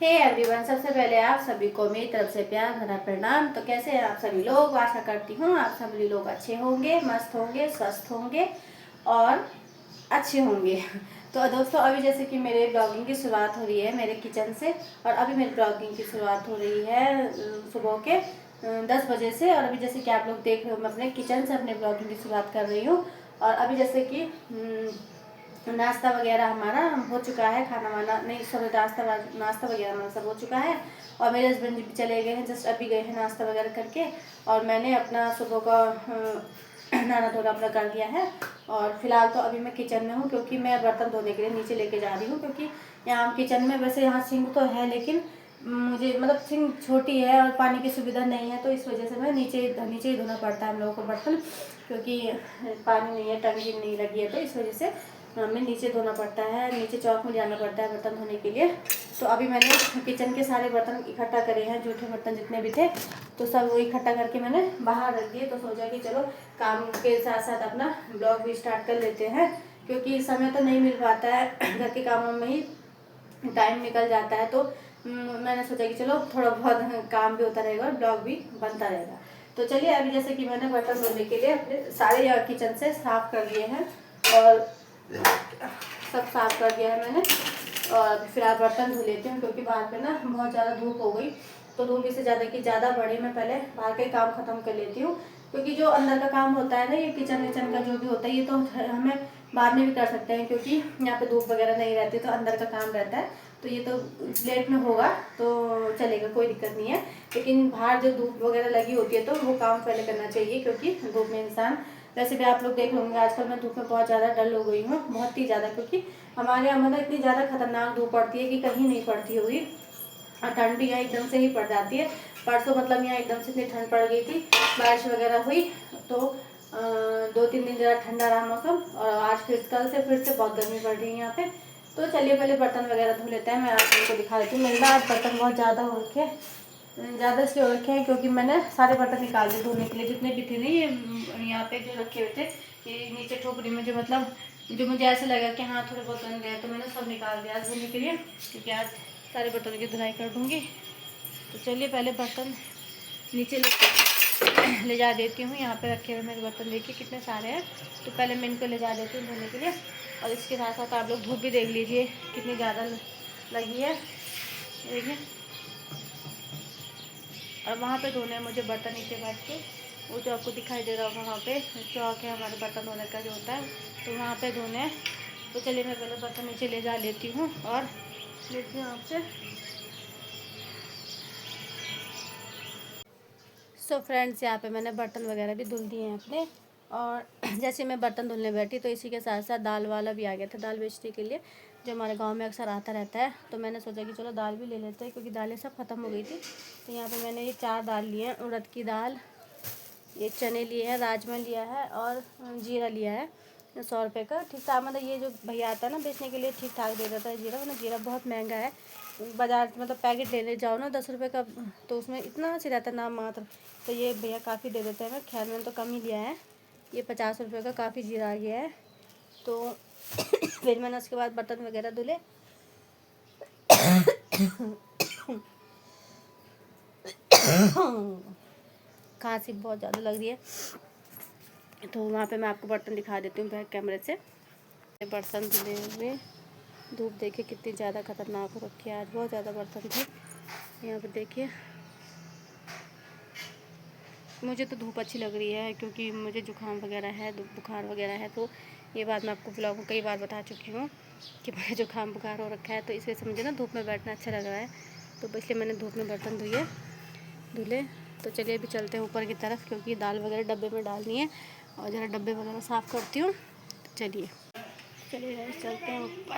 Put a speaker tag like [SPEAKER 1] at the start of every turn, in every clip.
[SPEAKER 1] Hey everyone, सबसे पहले आप सभी को मेरी तरफ से प्यार भरा प्रणाम। तो कैसे हैं आप सभी लोग? आशा करती हूँ आप सभी लोग अच्छे होंगे, मस्त होंगे, स्वस्थ होंगे और अच्छे होंगे। तो दोस्तों, अभी जैसे कि मेरे ब्लॉगिंग की शुरुआत हो रही है मेरे किचन से, और अभी मेरी ब्लॉगिंग की शुरुआत हो रही है सुबह के 10 बजे से। और अभी जैसे कि आप लोग देख रहे हो, मैं अपने किचन से अपने ब्लॉगिंग की शुरुआत कर रही हूँ। और अभी जैसे कि नाश्ता वगैरह हमारा हो चुका है, खाना वाना नहीं, सब नाश्ता वगैरह हमारा सब हो चुका है। और मेरे हस्बैंड भी चले गए हैं, जस्ट अभी गए हैं नाश्ता वगैरह करके। और मैंने अपना सुबह का नहाना धोना अपना कर दिया है। और फिलहाल तो अभी मैं किचन में हूँ, क्योंकि मैं बर्तन धोने के लिए नीचे लेके जा रही हूँ। क्योंकि यहाँ किचन में वैसे यहाँ सिंक तो है, लेकिन मुझे मतलब सिंक छोटी है और पानी की सुविधा नहीं है, तो इस वजह से मैं नीचे ही धोना पड़ता है हम लोगों को बर्तन, क्योंकि पानी नहीं है, टंकी नहीं लगी है। तो इस वजह से हमें नीचे धोना पड़ता है, नीचे चौक में जाना पड़ता है बर्तन धोने के लिए। तो अभी मैंने किचन के सारे बर्तन इकट्ठा करे हैं, जूठे बर्तन जितने भी थे, तो सब वो इकट्ठा करके मैंने बाहर रख दिए। तो सोचा कि चलो काम के साथ साथ अपना ब्लॉग भी स्टार्ट कर लेते हैं, क्योंकि समय तो नहीं मिल पाता है, घर के कामों में ही टाइम निकल जाता है। तो मैंने सोचा कि चलो थोड़ा बहुत काम भी होता रहेगा और ब्लॉग भी बनता रहेगा। तो चलिए, अभी जैसे कि मैंने बर्तन धोने के लिए अपने सारे किचन से साफ़ कर दिए हैं और सब साफ कर दिया है मैंने। और फिर आप बर्तन धो लेती हूँ, क्योंकि बाहर पे ना बहुत ज़्यादा धूप हो गई। तो धूप इससे ज़्यादा बढ़े, मैं पहले बाहर के काम ख़त्म कर लेती हूँ। क्योंकि जो अंदर का काम होता है ना, ये किचन विचन का जो भी होता है, ये तो हमें बाद में भी कर सकते हैं, क्योंकि यहाँ पे धूप वगैरह नहीं रहती, तो अंदर का काम रहता है। तो ये तो लेट में होगा तो चलेगा, कोई दिक्कत नहीं है। लेकिन बाहर जो धूप वगैरह लगी होती है, तो वो काम पहले करना चाहिए, क्योंकि धूप में इंसान, वैसे भी आप लोग देख होंगे आजकल मैं धूप में बहुत ज़्यादा डल हो गई हूँ, बहुत ही ज़्यादा। क्योंकि हमारे यहाँ मतलब इतनी ज़्यादा खतरनाक धूप पड़ती है कि कहीं नहीं पड़ती हुई, और ठंड भी यहाँ एकदम से ही पड़ जाती है। परसों मतलब यहाँ एकदम से इतनी ठंड पड़ गई थी, बारिश वगैरह हुई, तो 2-3 दिन ज़रा ठंडा रहा मौसम। और आज कल से फिर से बहुत गर्मी पड़ रही है यहाँ पे। तो चलिए पहले बर्तन वगैरह धो लेते हैं, मैं आप लोगों को दिखा देती हूँ। मेरे ना आज बर्तन बहुत ज़्यादा हो रखे हैं, ज़्यादा इसलिए हो रखे हैं क्योंकि मैंने सारे बर्तन निकाल दिए धोने के लिए, जितने भी थे। नहीं, ये यहाँ पे जो रखे हुए थे, ये नीचे टोकरी में, जो मतलब जो मुझे ऐसा लगा कि हाँ थोड़े बहुत गंदे हैं, तो मैंने सब निकाल दिया धोने के लिए, क्योंकि आज सारे बर्तनों की धुलाई कर दूँगी। तो चलिए पहले बर्तन नीचे ले जा देती हूँ। यहाँ पे रखे हुए मेरे बर्तन देखिए कितने सारे हैं, तो पहले मैं इनको ले जा देती हूँ धोने के लिए। और इसके साथ साथ आप लोग धूप भी देख लीजिए कितनी ज़्यादा लगी है, देखिए। और वहाँ पे धोने मुझे बर्तन नीचे बैठ के, वो जो आपको दिखाई दे रहा होगा वहाँ पे चौक है हमारे बर्तन धोने का जो होता है, तो वहाँ पे धोने हैं। तो चलिए मैं पहले बर्तन नीचे ले जा लेती हूँ और लेती हूँ आपसे। सो फ्रेंड्स, यहाँ पे मैंने बर्तन वगैरह भी धुल दिए हैं अपने। और जैसे मैं बर्तन धुलने बैठी, तो इसी के साथ साथ दाल वाला भी आ गया था, दाल बेचने के लिए, जो हमारे गांव में अक्सर आता रहता है। तो मैंने सोचा कि चलो दाल भी ले लेते हैं, क्योंकि दालें सब ख़त्म हो गई थी। तो यहाँ पे मैंने ये 4 दाल लिए हैं, उड़द की दाल, ये चने लिए हैं, राजमा लिया है और जीरा लिया है 100 रुपये का। ठीक ठाक, मतलब ये जो भैया आता है ना बेचने के लिए, ठीक ठाक दे देता है जीरा, वरना जीरा बहुत महंगा है। बाजार मतलब पैकेट लेने जाओ ना 10 रुपये का, तो उसमें इतना सी रहता है नाम मात्र। तो ये भैया काफ़ी दे देते हैं, खैर मैंने तो कम ही लिया है। ये 50 रुपये का काफ़ी जीरा आ गया है। तो फिर मैंने उसके बाद बर्तन वगैरह धुले। खांसी बहुत ज़्यादा लग रही है, तो वहाँ पे मैं आपको बर्तन दिखा देती हूँ बैक कैमरे से। बर्तन धुले हुए, धूप देखिए कितनी ज़्यादा खतरनाक हो रखी है, आज बहुत ज़्यादा बर्तन थे। यहाँ पे देखिए, मुझे तो धूप अच्छी लग रही है, क्योंकि मुझे जुकाम वगैरह है, बुखार वगैरह है। तो ये बात मैं आपको ब्लॉग में कई बार बता चुकी हूँ कि मुझे जुकाम बुखार हो रखा है, तो इस वजह से मुझे ना धूप में बैठना अच्छा लग रहा है। तो इसलिए मैंने धूप में बर्तन धुले। तो चलिए अभी चलते हैं ऊपर की तरफ, क्योंकि दाल वगैरह डब्बे में डालनी है, और ज़रा डब्बे वगैरह साफ़ करती हूँ। तो चलिए चलते हैं ऊपर।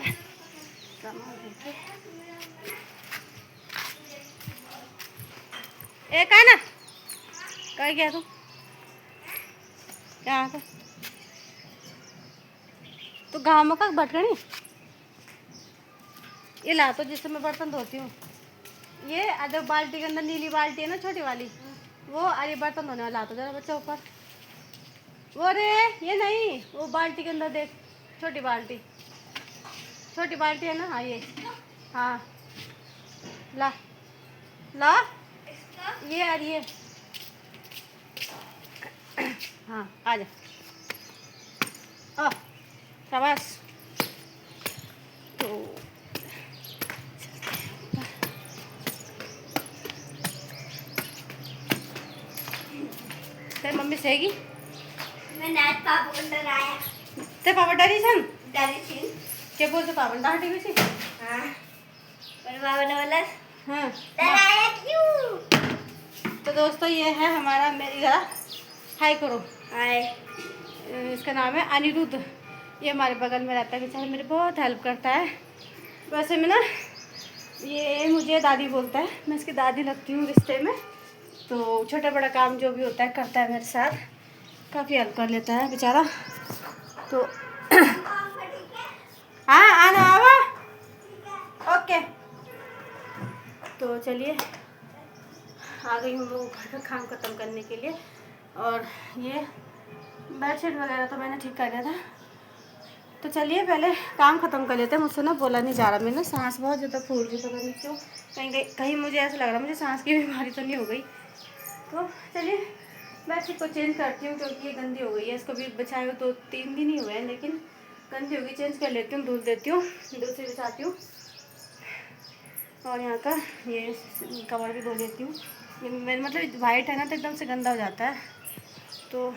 [SPEAKER 1] एक है ना, कहीं गया तू? क्या तो गाँव में का भटकनी ये ला, तो जिससे मैं बर्तन धोती हूँ, ये अदर बाल्टी के अंदर नीली बाल्टी है ना छोटी वाली, वो अरे बर्तन धोने वाला, तो जरा बच्चा ऊपर वो रे, ये नहीं, वो बाल्टी के अंदर देख, छोटी बाल्टी है ना, हाँ ये, हाँ ला ला ये आ रही है। हाँ आ जा। शाबाश। तो तेरी मम्मी सहेगी।
[SPEAKER 2] मैं नाच पापा को डराया।
[SPEAKER 1] ते पापा डरी सन
[SPEAKER 2] डरी थी।
[SPEAKER 1] क्या बोलते पापा डांटी भी थी।
[SPEAKER 2] हाँ पर पापा ने बोला
[SPEAKER 1] हाँ
[SPEAKER 2] डराया क्यों।
[SPEAKER 1] तो दोस्तों ये है हमारा, मेरी जरा हाय करो।
[SPEAKER 2] हाय।
[SPEAKER 1] इसका नाम है अनिरुद्ध। ये हमारे बगल में रहता है बेचारा, मेरी बहुत हेल्प करता है। वैसे में ना ये मुझे दादी बोलता है, मैं इसकी दादी लगती हूँ रिश्ते में। तो छोटा बड़ा काम जो भी होता है करता है मेरे साथ, काफ़ी हेल्प कर लेता है बेचारा। तो हाँ आना आवा। ओके तो चलिए आ गई हूँ लोग घर का काम ख़त्म करने के लिए। और ये बेडशीट वगैरह तो मैंने ठीक कर लिया था। तो चलिए पहले काम ख़त्म कर लेते हैं। मुझसे ना बोला नहीं जा रहा, मेरे ना सांस बहुत ज़्यादा फूल रही, पता नहीं क्यों। कहीं मुझे ऐसा लग रहा मुझे सांस की बीमारी तो नहीं हो गई। तो चलिए बेडशीट को चेंज करती हूँ क्योंकि ये गंदी हो गई है। इसको भी बिछाए हुए 2-3 दिन ही हुए हैं, लेकिन गंदी होगी। चेंज कर लेती हूँ, धुल देती हूँ, दूसरी बिछाती हूँ। और यहाँ का ये कवर भी धो लेती हूँ। ये मेरे मतलब वाइट है ना तो एकदम से गंदा हो जाता है। तो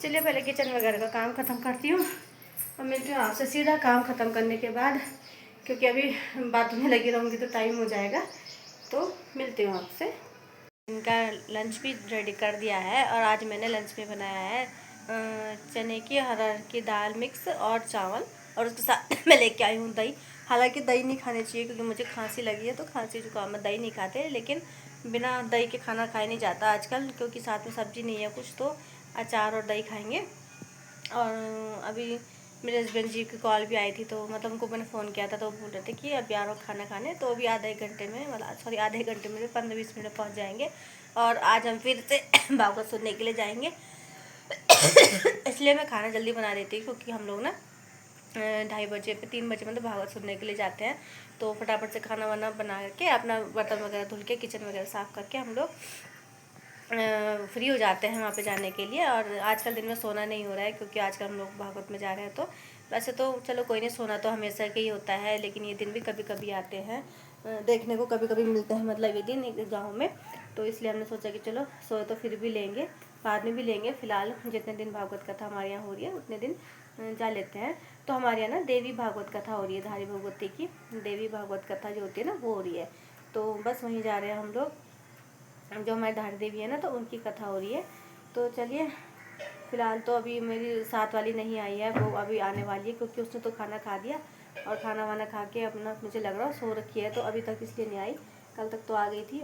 [SPEAKER 1] चलिए पहले किचन वगैरह का काम ख़त्म करती हूँ और मिलती हूँ आपसे सीधा काम ख़त्म करने के बाद, क्योंकि अभी बातों में लगी रहूँगी तो टाइम हो जाएगा। तो मिलती हूँ आपसे। इनका लंच भी रेडी कर दिया है और आज मैंने लंच में बनाया है चने की अरहर की दाल मिक्स और चावल, और उसके साथ मैं लेके आई हूँ दही। हालांकि दही नहीं खानी चाहिए क्योंकि मुझे खांसी लगी है, तो खांसी जुकाम में दही नहीं खाते, लेकिन बिना दही के खाना खाया नहीं जाता आजकल, क्योंकि साथ में सब्जी नहीं है कुछ, तो अचार और दही खाएंगे। और अभी मेरे हस्बैंड जी की कॉल भी आई थी, तो मतलब उनको मैंने फ़ोन किया था तो वो बोल रहे थे कि अब यार खाना खाने, तो अभी आधे घंटे में, मतलब सॉरी आधे घंटे में 15-20 मिनट पहुँच जाएंगे। और आज हम फिर से भागवत सुनने के लिए जाएंगे। इसलिए मैं खाना जल्दी बना देती हूँ, क्योंकि हम लोग ना 2:30 बजे पे 3 बजे मतलब भागवत सुनने के लिए जाते हैं। तो फटाफट से खाना वाना बना के अपना बर्तन वगैरह धुल के किचन वगैरह साफ़ करके हम लोग फ्री हो जाते हैं वहाँ पे जाने के लिए। और आजकल दिन में सोना नहीं हो रहा है क्योंकि आजकल हम लोग भागवत में जा रहे हैं। तो वैसे तो चलो कोई नहीं, सोना तो हमेशा के ही होता है, लेकिन ये दिन भी कभी कभी आते हैं देखने को, कभी कभी मिलते हैं मतलब ये दिन एक गाँव में। तो इसलिए हमने सोचा कि चलो सोए तो फिर भी लेंगे, बाद में भी लेंगे, फ़िलहाल जितने दिन भागवत कथा हमारे यहाँ हो रही है उतने दिन जा लेते हैं। तो हमारे यहाँ ना देवी भागवत कथा हो रही है, धारी भगवती की देवी भागवत कथा जो होती है ना वो हो रही है। तो बस वहीं जा रहे हैं हम लोग, जो हमारी धारी देवी है ना तो उनकी कथा हो रही है। तो चलिए फ़िलहाल तो अभी मेरी साथ वाली नहीं आई है, वो अभी आने वाली है, क्योंकि उसने तो खाना खा दिया और खाना वाना खा के अपना मुझे लग रहा है सो रखी है, तो अभी तक इसलिए नहीं आई। कल तक तो आ गई थी।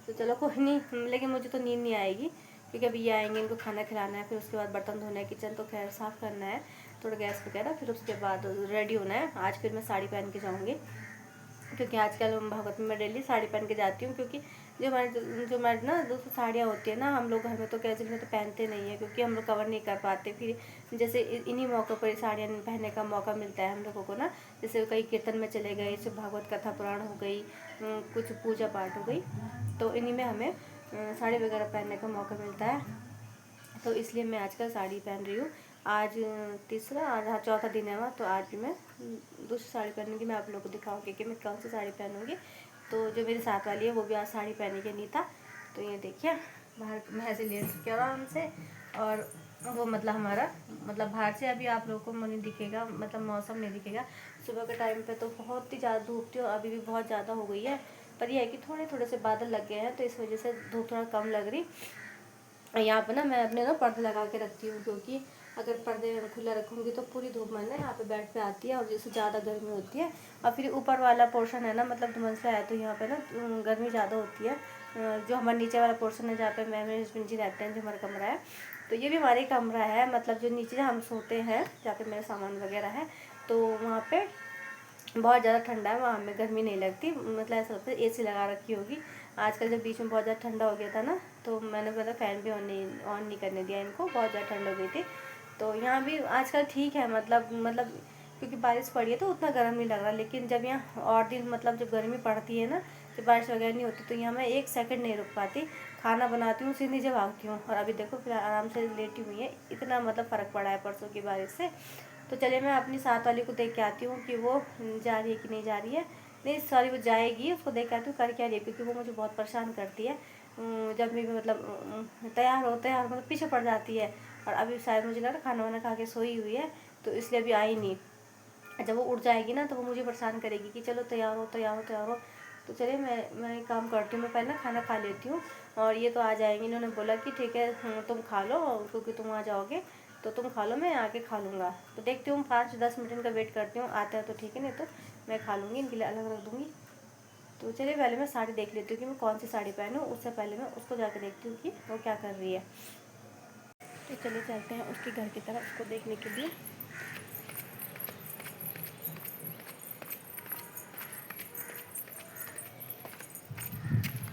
[SPEAKER 1] तो चलो कोई नहीं, लेकिन मुझे तो नींद नहीं आएगी क्योंकि अभी ये आएंगे, इनको खाना खिलाना है, फिर उसके बाद बर्तन धोना है, किचन तो खैर साफ़ करना है, थोड़ा गैस वगैरह, फिर उसके बाद रेडी होना है। आज फिर मैं साड़ी पहन के जाऊँगी, क्योंकि आजकल भागवत में मैं डेली साड़ी पहन के जाती हूँ। क्योंकि जो हमारी ना दूसरी साड़ियाँ होती है ना, हम लोग घर में तो कैजुअल में तो पहनते नहीं है, क्योंकि हम लोग कवर नहीं कर पाते। फिर जैसे इन्हीं मौक़ों पर साड़ियाँ पहनने का मौका मिलता है हम लोगों को ना, जैसे कहीं कीर्तन में चले गए, जैसे भागवत कथा पुराण हो गई, कुछ पूजा पाठ हो गई, तो इन्हीं में हमें साड़ी वगैरह पहनने का मौका मिलता है। तो इसलिए मैं आजकल साड़ी पहन रही हूँ। आज आज चौथा दिन है वहाँ, तो आज मैं दूसरी साड़ी पहनूँगी। मैं आप लोगों को दिखाऊँगी कि मैं कौन सी साड़ी पहनूँगी। तो जो मेरी साथ वाली है वो भी आज साड़ी पहने के नहीं था, तो ये देखिए बाहर मैं ऐसे ले सके आराम से। और वो मतलब हमारा मतलब बाहर से अभी आप लोगों को नहीं दिखेगा, मतलब मौसम नहीं दिखेगा। सुबह के टाइम पे तो बहुत ही ज़्यादा धूप थी और अभी भी बहुत ज़्यादा हो गई है, पर यह है कि थोड़े थोड़े से बादल लग गए हैं, तो इस वजह से धूप थोड़ा कम लग रही। यहाँ पे ना मैं अपने ना पर्दे लगा के रखती हूँ, क्योंकि अगर पर्दे खुला रखूँगी तो पूरी धूप ना यहाँ पे बेड पे आती है और जिससे ज़्यादा गर्मी होती है। और फिर ऊपर वाला पोर्शन है ना, मतलब धुमंसला है, तो यहाँ पे ना गर्मी ज़्यादा होती है। जो हमारे नीचे वाला पोर्शन है जहाँ पे मैं मेरे हस्बैंड जी रहते हैं, जो हमारा कमरा है, तो ये भी हमारे कमरा है, मतलब जो नीचे हम सोते हैं जहाँ पे मेरा सामान वगैरह है, तो वहाँ पे बहुत ज़्यादा ठंडा है, वहाँ हमें गर्मी नहीं लगती। मतलब ऐसा लगता है AC लगा रखी होगी। आजकल जब बीच में बहुत ज़्यादा ठंडा हो गया था ना, तो मैंने मतलब फ़ैन भी ऑन नहीं करने दिया इनको, बहुत ज़्यादा ठंड हो गई थी। तो यहाँ भी आजकल ठीक है, मतलब क्योंकि बारिश पड़ी है तो उतना गर्म नहीं लग रहा। लेकिन जब यहाँ और दिन मतलब जब गर्मी पड़ती है ना, जब बारिश वगैरह नहीं होती, तो यहाँ मैं 1 सेकंड नहीं रुक पाती, खाना बनाती हूँ सीधे नीचे भागती हूँ। और अभी देखो फिर आराम से लेटी हुई है। इतना मतलब फ़र्क पड़ा है परसों की बारिश से। तो चलिए मैं अपनी साथ वाली को देख के आती हूँ कि वो जा रही है कि नहीं जा रही है। नहीं सॉरी, वो जाएगी, उसको देख के आती हूँ कर क्या रही है, क्योंकि वो मुझे बहुत परेशान करती है। जब भी मतलब तैयार हो मतलब पीछे पड़ जाती है। और अभी शायद मुझे लग रहा है खाना वाना खा के सोई हुई है, तो इसलिए अभी आई नहीं। जब वो उठ जाएगी ना तो वो मुझे परेशान करेगी कि चलो तैयार हो तैयार हो तैयार हो। तो चलिए मैं एक काम करती हूँ, मैं पहले ना खाना खा लेती हूँ और ये तो आ जाएंगे। इन्होंने बोला कि ठीक है तुम खा लो, क्योंकि तुम आ जाओगे तो तुम खा लो, मैं आके खा लूँगा। तो देखती हूँ 5-10 मिनट इनका वेट करती हूँ, आते हैं तो ठीक है, नहीं तो मैं खा लूँगी, इनके लिए अलग रख दूँगी। तो चलिए पहले मैं साड़ी देख लेती हूँ कि मैं कौन सी साड़ी पहनूँ, उससे पहले मैं उसको जाकर देखती हूँ कि वो क्या कर रही है। तो चलिए चलते हैं उसके घर की तरफ उसको देखने के लिए।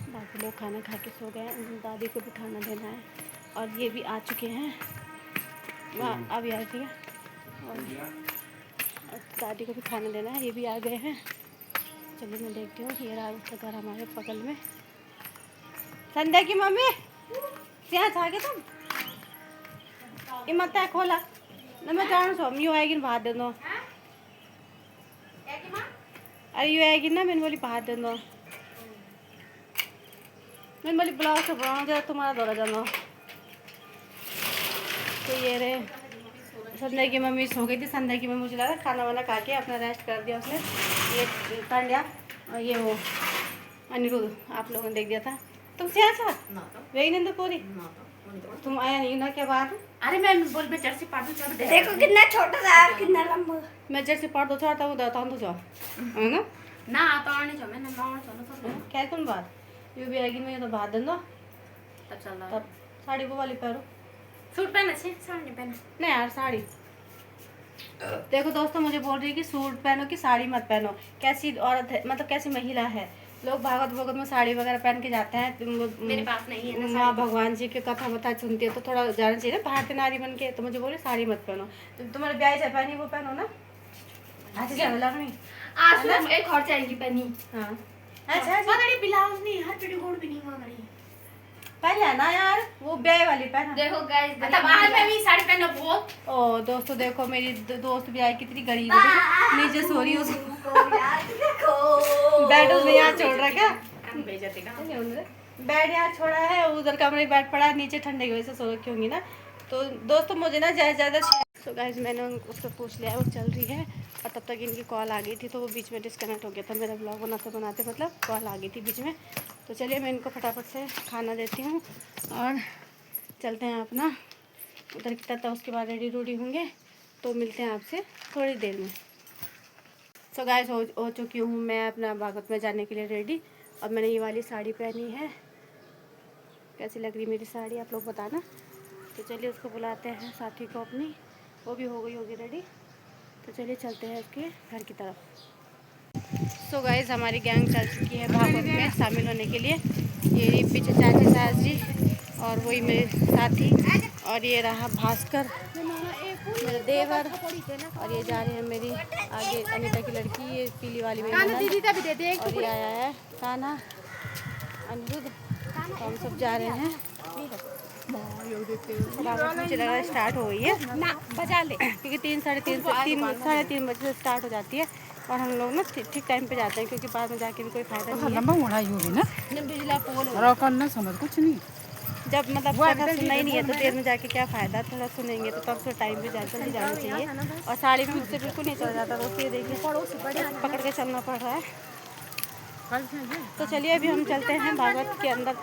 [SPEAKER 1] बाकी लोग खाना खा के सो गए हैं, दादी को भी खाना देना है और ये भी आ चुके हैं, वहाँ अभी आ गए और दादी को भी खाना देना है, ये भी आ गए हैं। चलिए मैं देखती हूँ, ये रहा उसका घर हमारे बगल में। संध्या की मम्मी यहाँ था के तुम मत खोला ना, मैं जान सो यू आएगी भात दे दो। अरे यू आएगी ना, मैंने बोली भात दे दो, मैंने बोली ब्लाउज से बनाओ जरा तुम्हारा दौरा जानो। तो ये रे संध्या की मम्मी सो गई थी। संध्या की मम्मी मुझे लगा खाना वाना खा के अपना रेस्ट कर दिया उसने। ये संध्या और ये वो अनिरुद्ध आप लोगों ने देख दिया था। तुम से आसा वही नहीं तो पूरी तुम आया नहीं ना, क्या बात।
[SPEAKER 3] अरे मैं बोल मैं जर्सी पाड़ दूं, चल दे।
[SPEAKER 2] देखो कितना छोटा सा और कितना लंबा।
[SPEAKER 1] मैं जैसे पढ़ दो छोड़ता हूँ देता हूँ तो जाओ है ना
[SPEAKER 3] ना तो आने जो मैं ना आने चलो तो
[SPEAKER 1] क्या तुम बात ये भी आएगी, मैं तो भात दे दो
[SPEAKER 3] तब चल रहा
[SPEAKER 1] तब साड़ी वो वाली पहनो।
[SPEAKER 3] सूट पहना छे साड़ी नहीं पहना।
[SPEAKER 1] नहीं यार साड़ी देखो दोस्तों, मुझे बोल रही है कि सूट पहनो कि साड़ी मत पहनो। कैसी औरत है, मतलब कैसी महिला है। लोग भागवत भगवत में साड़ी वगैरह पहन के जाते हैं,
[SPEAKER 3] मेरे पास नहीं है ना
[SPEAKER 1] माँ भगवान जी के कथा वथा सुनती है तो थोड़ा जाना चाहिए ना भारतीय नारी बन के। तो मुझे बोले साड़ी मत पहनो, तुम्हारे ब्याह से पहनी वो पहनो ना, अच्छी ज़्यादा लग नहीं।
[SPEAKER 3] आज ना एक और चाहिए पहनी।
[SPEAKER 1] हाँ
[SPEAKER 3] अच्छा पगड़ी ब्लाउज नहीं, हाथ पेटीकोट भी नहीं पगड़ी
[SPEAKER 1] पहले ना यार वो ब्याह वाली पहना।
[SPEAKER 3] देखो गाइस मतलब आज मैं भी साड़ी पहनो वो।
[SPEAKER 1] ओ दोस्तों देखो मेरी दोस्त भी आई, कितनी गरीब है, नीचे सो रही बेड उसने यहाँ छोड़ रहा क्या,
[SPEAKER 3] बेइज्जती का
[SPEAKER 1] बेड यहाँ छोड़ा है, उधर कमरे में बेड पड़ा है, नीचे ठंडे की वजह से सो रखी होंगी ना। तो दोस्तों मुझे ना ज़्यादा सो गाइस मैंने उससे पूछ लिया, वो चल रही है। और तब तक इनकी कॉल आ गई थी तो वो बीच में डिस्कनेक्ट हो गया था, मेरा ब्लॉग बनाते बनाते मतलब कॉल आ गई थी बीच में। तो चलिए मैं इनको फटाफट से खाना देती हूँ और चलते हैं अपना उधर की तरफ। उसके बाद रेडी रूडी होंगे तो मिलते हैं आपसे थोड़ी देर में। सो गाइस हो चुकी हूँ मैं अपना भागवत में जाने के लिए रेडी। अब मैंने ये वाली साड़ी पहनी है, कैसी लग रही मेरी साड़ी आप लोग बताना। तो चलिए उसको बुलाते हैं साथी को अपनी, वो भी हो गई होगी रेडी। तो चलिए चलते हैं उसके घर की तरफ। सो गाइस हमारी गैंग चल चुकी है भागवत में शामिल होने के लिए। ये पीछे चाची सास जी और वही मेरे साथी, और ये रहा भास्कर मेरा देवर, और ये जा रहे हैं मेरी आगे अनीता की लड़की, ये पीली वाली मेरी ननद, और ये आया है कान्हा अनिरुद्ध। तो हम सब जा रहे हैं। मुझे लगा स्टार्ट हो गई है ना, बजा ले, क्योंकि 3-3:30 बजे से स्टार्ट हो जाती है और हम लोग ना ठीक टाइम पे जाते हैं, क्योंकि बाद में जाके भी कोई फायदा नहीं है।
[SPEAKER 4] लंबा उड़ाई होगी ना,
[SPEAKER 1] बिजला पोल
[SPEAKER 4] ना समझ कुछ नहीं,
[SPEAKER 1] जब मतलब कथा सुनना ही नहीं है तो देर में जाके क्या फ़ायदा, थोड़ा सुनेंगे तो तब से टाइम पे जल्दी जाना चाहिए। और साड़ी भी मुझसे बिल्कुल नहीं चल जाता, तो ये देखिए पकड़ के चलना पड़ रहा है। तो चलिए अभी हम चलते हैं भागवत के अंदर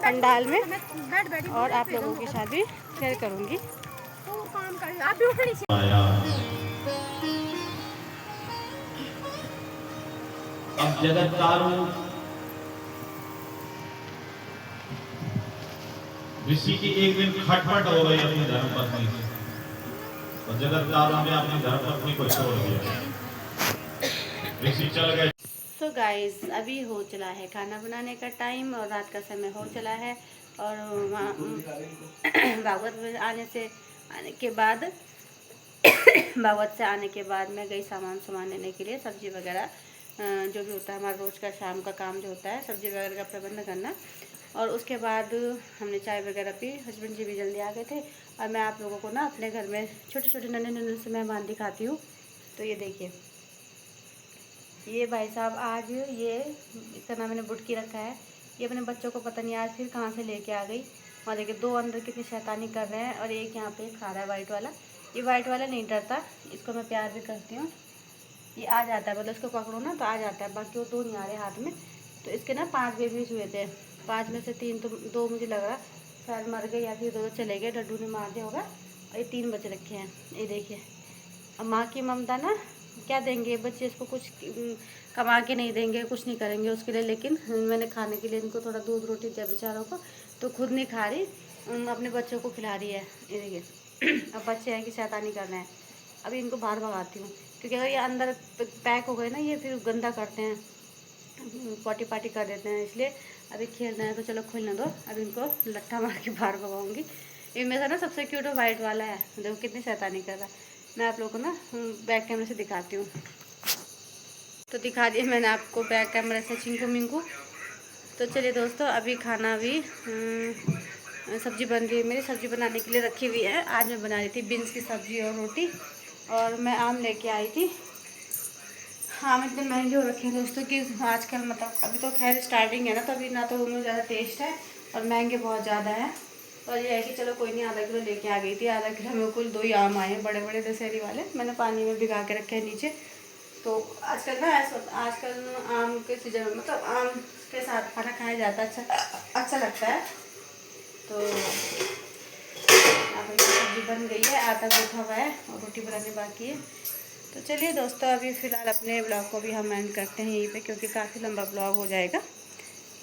[SPEAKER 1] पंडाल में, और आप लोगों के साथ भी शेयर करूँगी।
[SPEAKER 5] अब जगत तारू ऋषि की एक दिन खटपट हो गई अपनी धर्मपत्नी से, और जगत तारू ने अपनी धर्मपत्नी को छोड़ दिया, ऋषि चल गए।
[SPEAKER 1] सो गाइस अभी हो चला है खाना बनाने का टाइम और रात का समय हो चला है। और भागवत में आने के बाद भागवत से आने के बाद मैं गई सामान लेने के लिए, सब्ज़ी वगैरह जो भी होता है हमारा रोज़ का शाम का काम जो होता है, सब्ज़ी वगैरह का प्रबंध करना। और उसके बाद हमने चाय वगैरह पी, हस्बैंड जी भी जल्दी आ गए थे। और मैं आप लोगों को ना अपने घर में छोटे छोटे नन्हे से मेहमान दिखाती हूँ। तो ये देखिए, ये भाई साहब आज ये इसका नाम मैंने बुटकी रखा है। ये अपने बच्चों को पता नहीं आज फिर कहाँ से लेके आ गई। और देखिए 2 अंदर कितनी शैतानी कर रहे हैं और एक यहाँ पे खा रहा है वाइट वाला। ये वाइट वाला नहीं डरता, इसको मैं प्यार भी करती हूँ। ये आ जाता है, मतलब इसको पकड़ो ना तो आ जाता है, बाकी वो 2 नहीं आ रहे हाथ में। तो इसके ना 5 बेबीज हुए थे, 5 में से 3 तो 2 मुझे लग रहा शायद मर गए या फिर 2 चले गए, डड्डू ने मार दिया होगा। और ये 3 बच्चे रखे हैं। ये देखिए, अब माँ की ममता ना क्या देंगे बच्चे इसको, कुछ कमा के नहीं देंगे, कुछ नहीं करेंगे उसके लिए। लेकिन मैंने खाने के लिए इनको थोड़ा दूध रोटी दिया बेचारों को, तो खुद नहीं खा रही, अपने बच्चों को खिला रही है। ये देखिए अब बच्चे हैं कि शैतानी कर रहे हैं। अभी इनको बाहर भगाती हूँ, क्योंकि अगर ये अंदर पैक हो गए ना ये फिर गंदा करते हैं, पॉटी पाटी कर देते हैं। इसलिए अभी खेल रहे हैं तो चलो खुलने दो। अभी इनको लट्ठा मार के बाहर भगाऊँगी। इनमें से ना सबसे क्यूट वाइट वाला है, देखो कितनी शैतानी कर रहा है। मैं आप लोगों को ना बैक कैमरे से दिखाती हूँ। तो दिखा दिया मैंने आपको बैक कैमरे से चिंकू मिंकू। तो चलिए दोस्तों, अभी खाना भी सब्ज़ी बन रही है। मेरी सब्ज़ी बनाने के लिए रखी हुई है। आज मैं बना रही थी बीन्स की सब्ज़ी और रोटी। और मैं आम लेके आई थी। आम इतने महंगे हो रखे हैं दोस्तों कि आजकल मतलब अभी तो खैर स्टार्टिंग है ना, तो अभी ना तो उनमें ज़्यादा टेस्ट है और महंगे बहुत ज़्यादा हैं। और ये है कि चलो कोई नहीं, आधा किलो लेके आ गई थी। आधा किलो में कुल 2 ही आम आए हैं, बड़े बड़े दशहरी वाले। मैंने पानी में भिगा के रखे हैं नीचे। तो आजकल ना ऐसा आजकल आम के सीजन में मतलब आम के साथ खाना खाया जाता है, अच्छा लगता है। तो अब सब्जी बन गई है, आटा गूँथा हुआ है और रोटी बनानी बाकी है। तो चलिए दोस्तों, अभी फ़िलहाल अपने ब्लॉग को भी हम एंड करते हैं यहीं पे, क्योंकि काफ़ी लंबा ब्लॉग हो जाएगा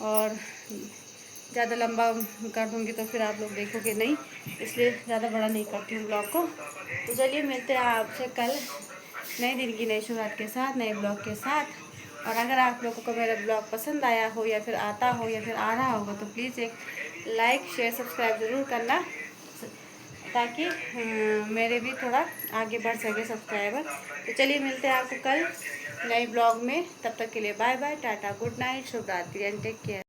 [SPEAKER 1] और ज़्यादा लंबा कर दूँगी तो फिर आप लोग देखोगे नहीं, इसलिए ज़्यादा बड़ा नहीं करती हूँ ब्लॉग को। तो चलिए मिलते हैं आपसे कल नए दिन की नई शुरुआत के साथ, नए ब्लॉग के साथ। और अगर आप लोगों को मेरा ब्लॉग पसंद आया हो या फिर आता हो या फिर आ रहा होगा तो प्लीज़ एक लाइक शेयर सब्सक्राइब ज़रूर करना, ताकि मेरे भी थोड़ा आगे बढ़ सके सब्सक्राइबर। तो चलिए मिलते हैं आपको कल नए ब्लॉग में। तब तक के लिए bye bye, tata, good night, शुभ रात्रि एंड टेक केयर।